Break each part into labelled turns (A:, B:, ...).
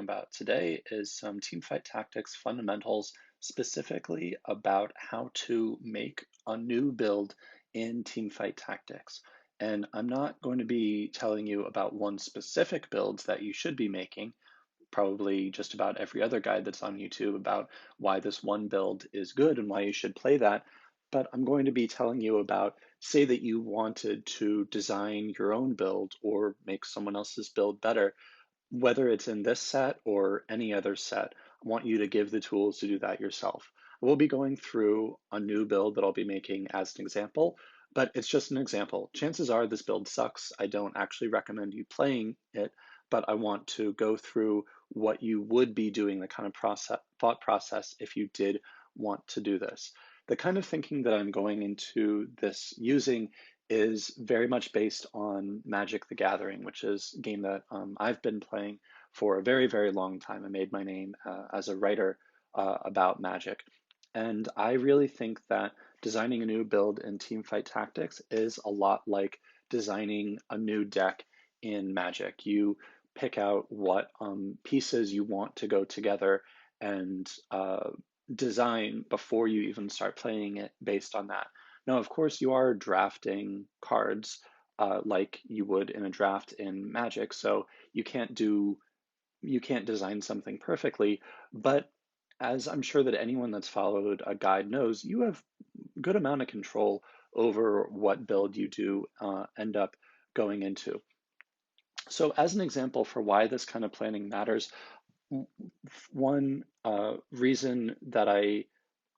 A: about today is some teamfight tactics fundamentals, specifically about how to make a new build in teamfight tactics. And I'm not going to be telling you about one specific build that you should be making, probably just about every other guide that's on YouTube about why this one build is good and why you should play that. But I'm going to be telling you about, say that you wanted to design your own build or make someone else's build better, whether it's in this set or any other set, I want you to give the tools to do that yourself. We'll be going through a new build that I'll be making as an example, but it's just an example. Chances are this build sucks. I don't actually recommend you playing it, but I want to go through what you would be doing, the kind of thought process if you did want to do this. The kind of thinking that I'm going into this using is very much based on Magic the Gathering, which is a game that I've been playing for a very, very long time. I made my name as a writer about Magic. And I really think that designing a new build in Teamfight Tactics is a lot like designing a new deck in Magic. You pick out what pieces you want to go together and design before you even start playing it based on that. Now, of course, you are drafting cards like you would in a draft in Magic, so you can't design something perfectly, but as I'm sure that anyone that's followed a guide knows, you have a good amount of control over what build you do end up going into. So as an example for why this kind of planning matters, one reason that I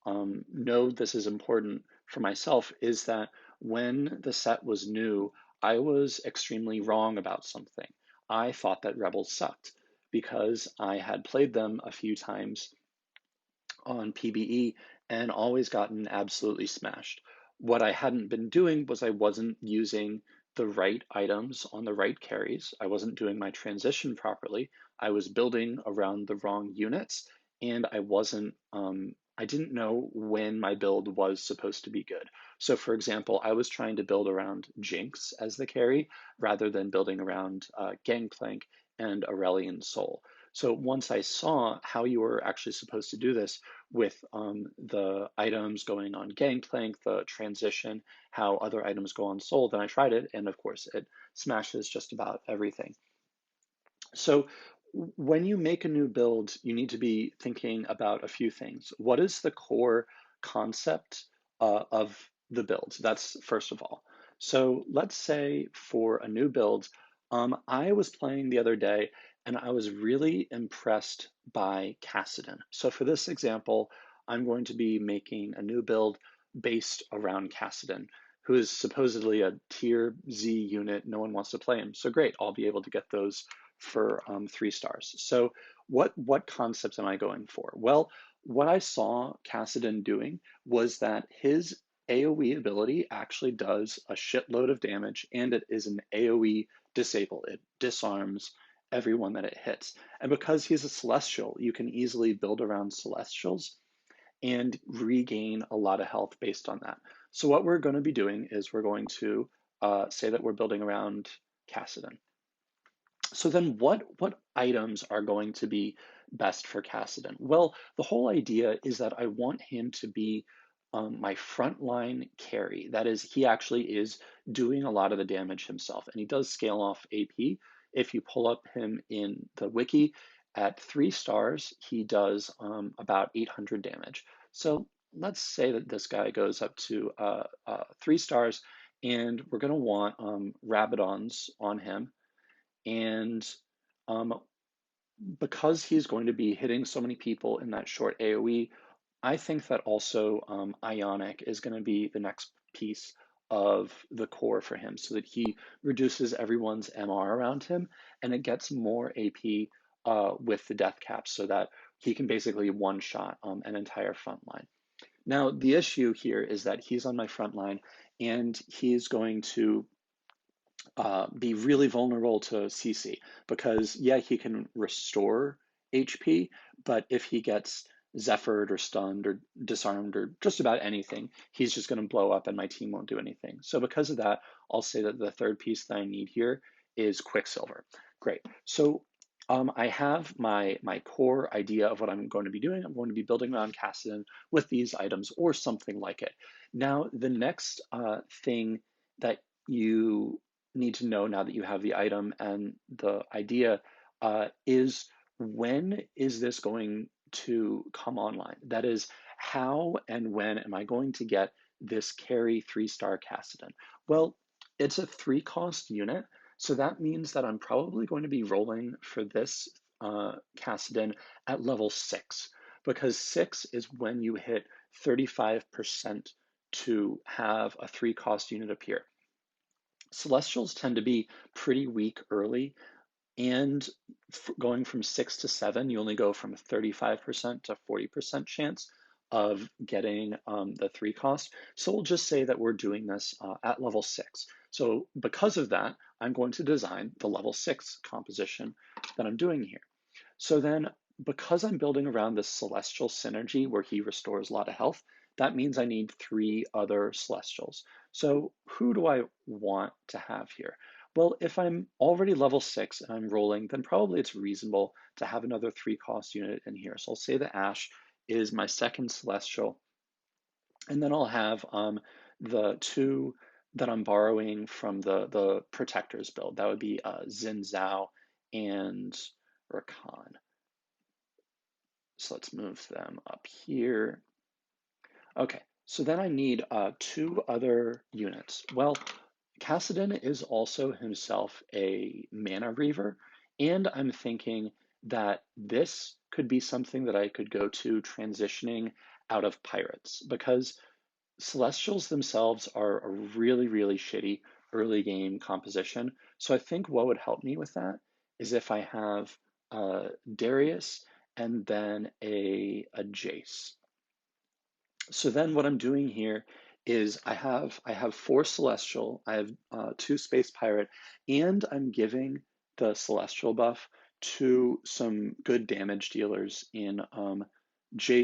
A: know this is important for myself is that when the set was new, I was extremely wrong about something. I thought that Rebels sucked because I had played them a few times on PBE and always gotten absolutely smashed. What I hadn't been doing was I wasn't using the right items on the right carries. I wasn't doing my transition properly. I was building around the wrong units, and I didn't know when my build was supposed to be good. So, for example, I was trying to build around Jinx as the carry rather than building around Gangplank and Aurelion Soul. So once I saw how you were actually supposed to do this with the items going on Gangplank, the transition, how other items go on Soul, then I tried it, and of course it smashes just about everything. So when you make a new build, you need to be thinking about a few things. What is the core concept of the build? That's first of all. So let's say for a new build, I was playing the other day and I was really impressed by Kassadin. So for this example, I'm going to be making a new build based around Kassadin, who is supposedly a tier Z unit. No one wants to play him. So great, I'll be able to get those for 3 stars. So what concepts am I going for? Well, what I saw Kassadin doing was that his AoE ability actually does a shitload of damage, and it is an AoE disable. It disarms everyone that it hits. And because he's a celestial, you can easily build around celestials and regain a lot of health based on that. So what we're going to be doing is we're going to say that we're building around Kassadin. So then what items are going to be best for Kassadin? Well, the whole idea is that I want him to be my frontline carry. That is, he actually is doing a lot of the damage himself, and he does scale off AP. If you pull up him in the wiki, at 3 stars, he does about 800 damage. So let's say that this guy goes up to 3 stars, and we're going to want Rabadons on him. And um, because he's going to be hitting so many people in that short AoE, I think that also Ionic is going to be the next piece of the core for him so that he reduces everyone's MR around him and it gets more AP with the death cap so that he can basically one-shot an entire front line. Now, the issue here is that he's on my front line and he's going to be really vulnerable to CC because, yeah, he can restore HP, but if he gets Zephyred or stunned or disarmed or just about anything, he's just going to blow up and my team won't do anything. So because of that, I'll say that the third piece that I need here is Quicksilver. Great. So I have my core idea of what I'm going to be doing. I'm going to be building around Cassidy with these items or something like it. Now, the next thing that you need to know now that you have the item and the idea is when is this going to come online? That is, how and when am I going to get this carry 3-star Cassidy? Well, it's a 3-cost unit. So that means that I'm probably going to be rolling for this Kassadin at level 6, because 6 is when you hit 35% to have a 3-cost unit appear. Celestials tend to be pretty weak early, and going from 6 to 7, you only go from 35% to 40% chance of getting the 3-cost. So we'll just say that we're doing this at level 6. So because of that, I'm going to design the level 6 composition that I'm doing here. So then, because I'm building around this celestial synergy where he restores a lot of health, that means I need 3 other celestials. So who do I want to have here? Well, if I'm already level 6 and I'm rolling, then probably it's reasonable to have another 3-cost unit in here. So I'll say the Ash is my second celestial, and then I'll have the 2 that I'm borrowing from the Protectors build. That would be Xin Zhao and Rakan. So let's move them up here. Okay, so then I need 2 other units. Well, Kassadin is also himself a mana reaver, and I'm thinking that this could be something that I could go to transitioning out of pirates, because Celestials themselves are a really, really shitty early game composition. So I think what would help me with that is if I have Darius and then a Jace. So then what I'm doing here is I have 4 Celestial, I have 2 Space Pirate, and I'm giving the Celestial buff to some good damage dealers in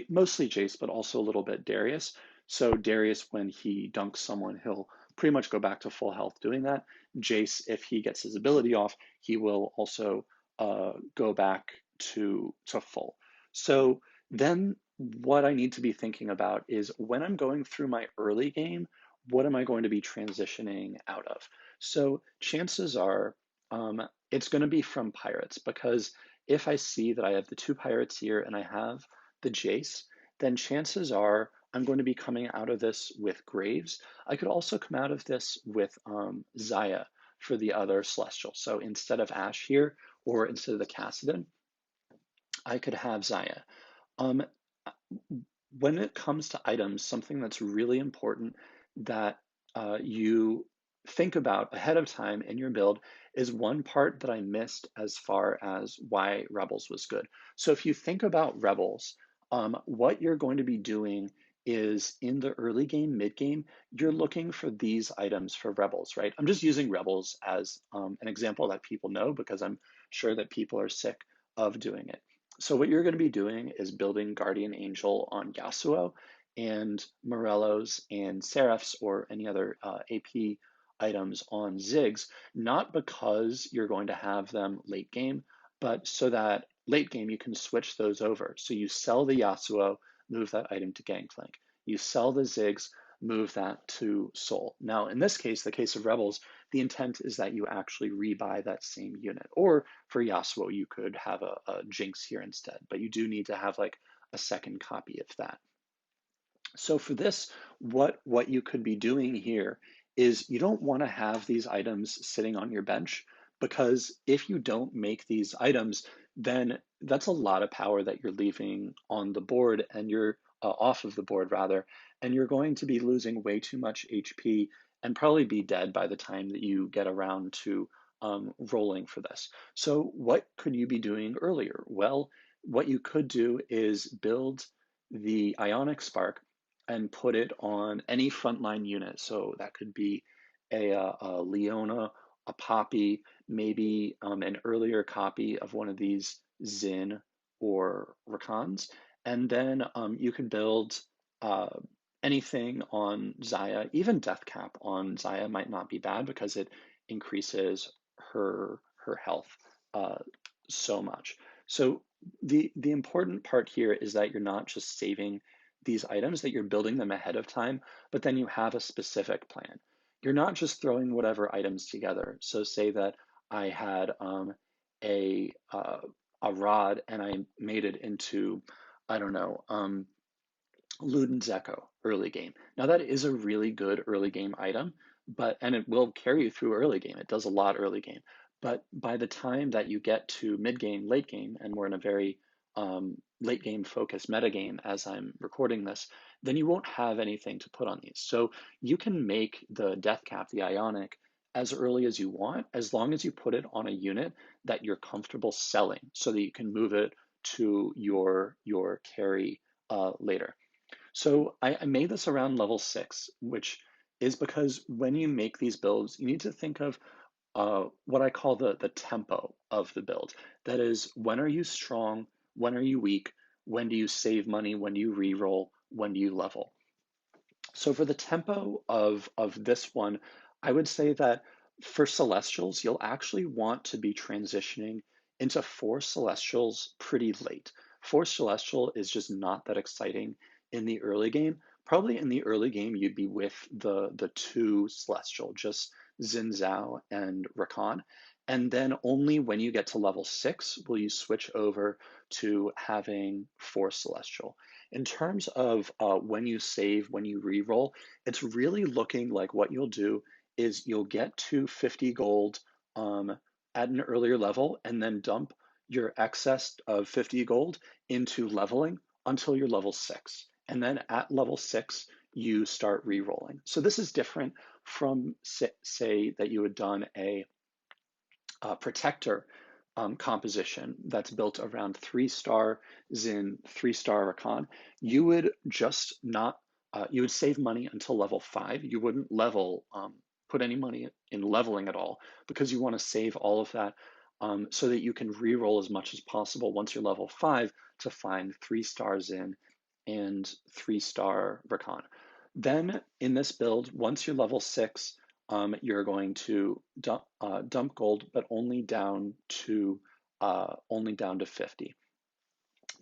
A: mostly Jace, but also a little bit Darius. So Darius, when he dunks someone, he'll pretty much go back to full health doing that. Jace, if he gets his ability off, he will also go back to full. So then what I need to be thinking about is when I'm going through my early game, what am I going to be transitioning out of? So chances are it's going to be from pirates, because if I see that I have the 2 pirates here and I have the Jace, then chances are I'm going to be coming out of this with Graves. I could also come out of this with Zaya for the other Celestial. So instead of Ash here, or instead of the Kassadin, I could have Zaya. Um, when it comes to items, something that's really important that you think about ahead of time in your build is one part that I missed as far as why Rebels was good. So if you think about Rebels, what you're going to be doing is in the early game, mid game, you're looking for these items for Rebels, right? I'm just using Rebels as an example that people know, because I'm sure that people are sick of doing it. So what you're going to be doing is building Guardian Angel on Yasuo, and Morellos and Seraphs or any other AP items on Ziggs, not because you're going to have them late game, but so that late game you can switch those over. So you sell the Yasuo, move that item to Gangplank. You sell the Ziggs, move that to Soul. Now, in this case, the case of Rebels, the intent is that you actually rebuy that same unit. Or for Yasuo, you could have a Jinx here instead, but you do need to have like a second copy of that. So for this, what you could be doing here is you don't want to have these items sitting on your bench, because if you don't make these items, then that's a lot of power that you're leaving on the board, and you're off of the board rather, and you're going to be losing way too much HP and probably be dead by the time that you get around to rolling for this. So what could you be doing earlier? Well, what you could do is build the Ionic Spark and put it on any frontline unit. So that could be a Leona, a Poppy, maybe an earlier copy of one of these Zin or Rakans. And then you could build uh, anything on Zaya. Even Deathcap on Zaya might not be bad, because it increases her health so much. So the important part here is that you're not just saving these items, that you're building them ahead of time, but then you have a specific plan. You're not just throwing whatever items together. So say that I had a uh, a rod and I made it into, I don't know, Luden's Echo early game. Now that is a really good early game item, but and it will carry you through early game. It does a lot early game. But by the time that you get to mid game, late game, and we're in a very late game focused meta game as I'm recording this, then you won't have anything to put on these. So you can make the Death Cap, the Ionic, as early as you want, as long as you put it on a unit that you're comfortable selling, so that you can move it to your carry later. So I made this around level 6, which is because when you make these builds, you need to think of what I call the tempo of the build. That is, when are you strong? When are you weak? When do you save money? When do you reroll? When do you level? So for the tempo of this one, I would say that for Celestials, you'll actually want to be transitioning into 4 Celestials pretty late. 4 Celestial is just not that exciting in the early game. Probably in the early game, you'd be with the 2 Celestial, just Xin Zhao and Rakan. And then only when you get to level 6 will you switch over to having 4 Celestial. In terms of when you save, when you reroll, it's really looking like what you'll do is you'll get to 50 gold um, at an earlier level and then dump your excess of 50 gold into leveling until you're level 6. And then at level 6, you start re-rolling. So this is different from, say that you had done a protector composition that's built around 3 star Xin, 3 star Rakan, you would just not, you would save money until level 5. You wouldn't put any money in leveling at all because you want to save all of that so that you can re-roll as much as possible once you're level 5 to find 3 star Xin and 3 star Rakan. Then in this build, once you're level 6, you're going to dump gold, but only down to 50.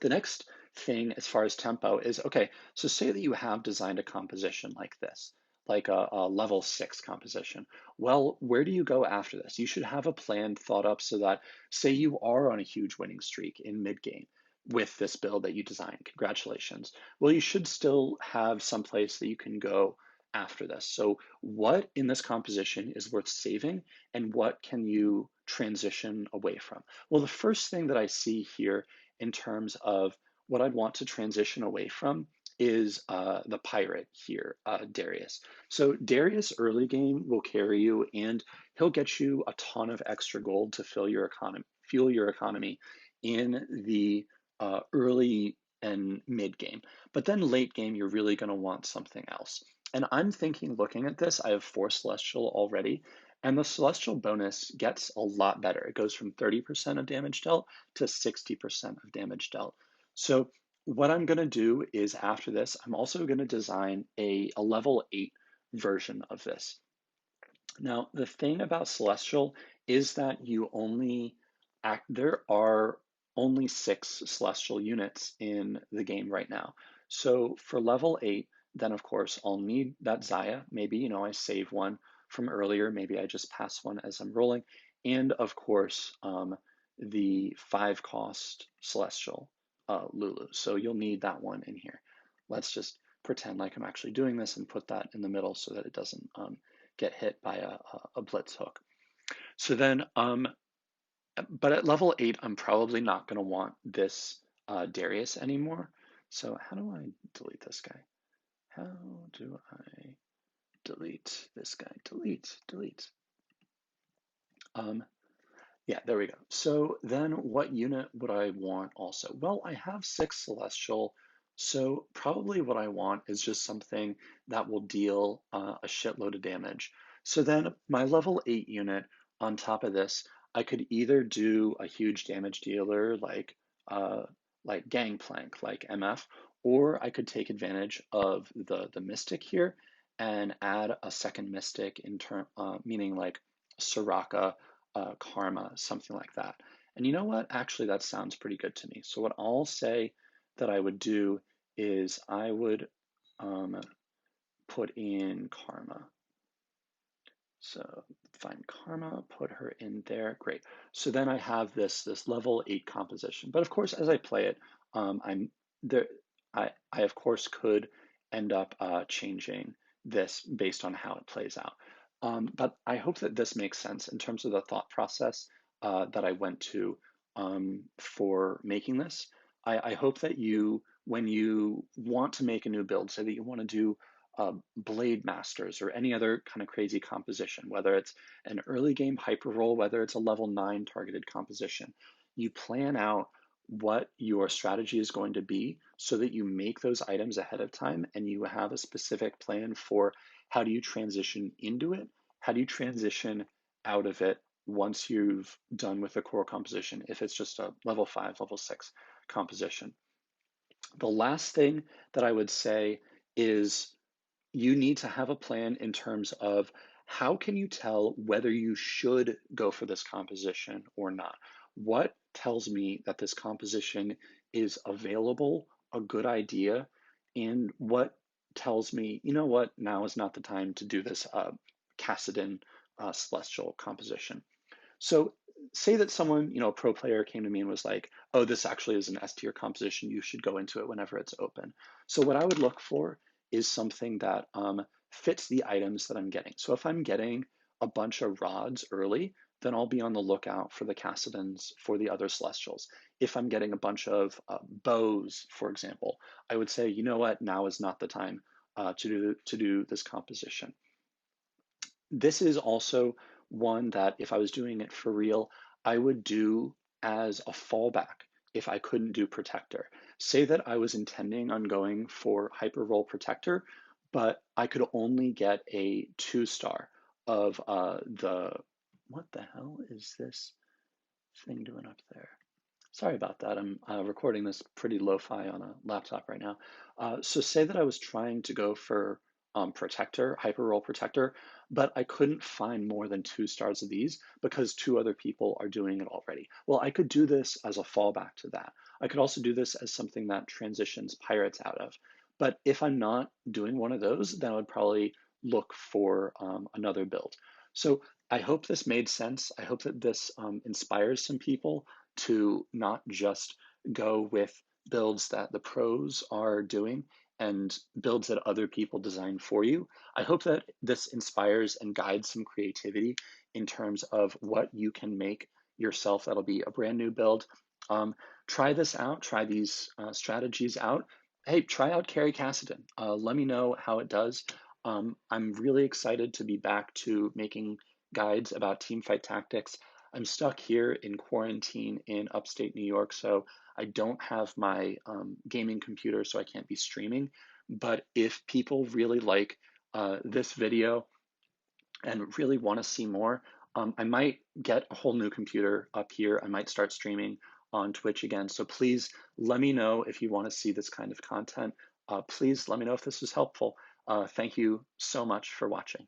A: The next thing as far as tempo is, okay, so say that you have designed a composition like this, like a level 6 composition. Well, where do you go after this? You should have a plan thought up so that, say you are on a huge winning streak in mid game with this build that you designed. Congratulations. Well, you should still have some place that you can go after this. So what in this composition is worth saving and what can you transition away from? Well, the first thing that I see here in terms of what I'd want to transition away from is the pirate here, Darius. So Darius early game will carry you, and he'll get you a ton of extra gold to fuel your economy in the early and mid game. But then late game, you're really going to want something else. And I'm thinking, looking at this, I have 4 Celestial already, and the Celestial bonus gets a lot better. It goes from 30% of damage dealt to 60% of damage dealt. So what I'm going to do is after this, I'm also going to design a level 8 version of this. Now, the thing about Celestial is that there are only 6 Celestial units in the game right now. So for level 8, then of course I'll need that Zaya. Maybe, I save one from earlier. Maybe I just pass one as I'm rolling. And of course, the 5 cost Celestial Lulu. So you'll need that one in here. Let's just pretend like I'm actually doing this and put that in the middle so that it doesn't get hit by a blitz hook. So then, but at level 8, I'm probably not going to want this Darius anymore. So how do I delete this guy? How do I delete this guy? Delete. Yeah, there we go. So then what unit would I want also? Well, I have 6 Celestial, so probably what I want is just something that will deal a shitload of damage. So then my level 8 unit on top of this, I could either do a huge damage dealer like Gangplank, like MF, or I could take advantage of the Mystic here and add a second Mystic meaning like Soraka, Karma, something like that. And you know what? Actually, that sounds pretty good to me. So what I'll say that I would do is I would um, put in Karma. So find Karma, put her in there. Great. So then I have this level 8 composition. But of course, as I play it, I'm there. I of course could end up changing this based on how it plays out. But I hope that this makes sense in terms of the thought process that I went to for making this. I hope that you, when you want to make a new build, say that you want to do Blade Masters or any other kind of crazy composition, whether it's an early game hyper roll, whether it's a level 9 targeted composition. You plan out what your strategy is going to be so that you make those items ahead of time and you have a specific plan for how do you transition into it, how do you transition out of it once you've done with the core composition, if it's just a level 5, level 6 composition. The last thing that I would say is you need to have a plan in terms of how can you tell whether you should go for this composition or not? What tells me that this composition is available, a good idea, and what tells me, you know what, now is not the time to do this Cassidon celestial composition. So say that someone, a pro player came to me and was like, oh, this actually is an S tier composition. You should go into it whenever it's open. So what I would look for is something that fits the items that I'm getting. So if I'm getting a bunch of rods early, then I'll be on the lookout for the Cassidons for the other Celestials. If I'm getting a bunch of bows, for example, I would say, you know what, now is not the time to do this composition. This is also one that if I was doing it for real, I would do as a fallback if I couldn't do Protector. Say that I was intending on going for Hyper Roll Protector, but I could only get a 2-star of what the hell is this thing doing up there? Sorry about that. I'm recording this pretty lo-fi on a laptop right now. So say that I was trying to go for Protector, Hyper Roll Protector, but I couldn't find more than 2 stars of these because 2 other people are doing it already. Well, I could do this as a fallback to that. I could also do this as something that transitions Pirates out of. But if I'm not doing one of those, then I would probably look for another build. So I hope this made sense. I hope that this inspires some people to not just go with builds that the pros are doing and builds that other people design for you. I hope that this inspires and guides some creativity in terms of what you can make yourself. That'll be a brand new build. Try this out, try these strategies out. Hey, try out Carrie Cassidon. Let me know how it does. I'm really excited to be back to making guides about teamfight tactics. I'm stuck here in quarantine in upstate New York, so I don't have my gaming computer, so I can't be streaming. But if people really like this video and really want to see more, I might get a whole new computer up here. I might start streaming on Twitch again. So please let me know if you want to see this kind of content. Please let me know if this was helpful. Thank you so much for watching.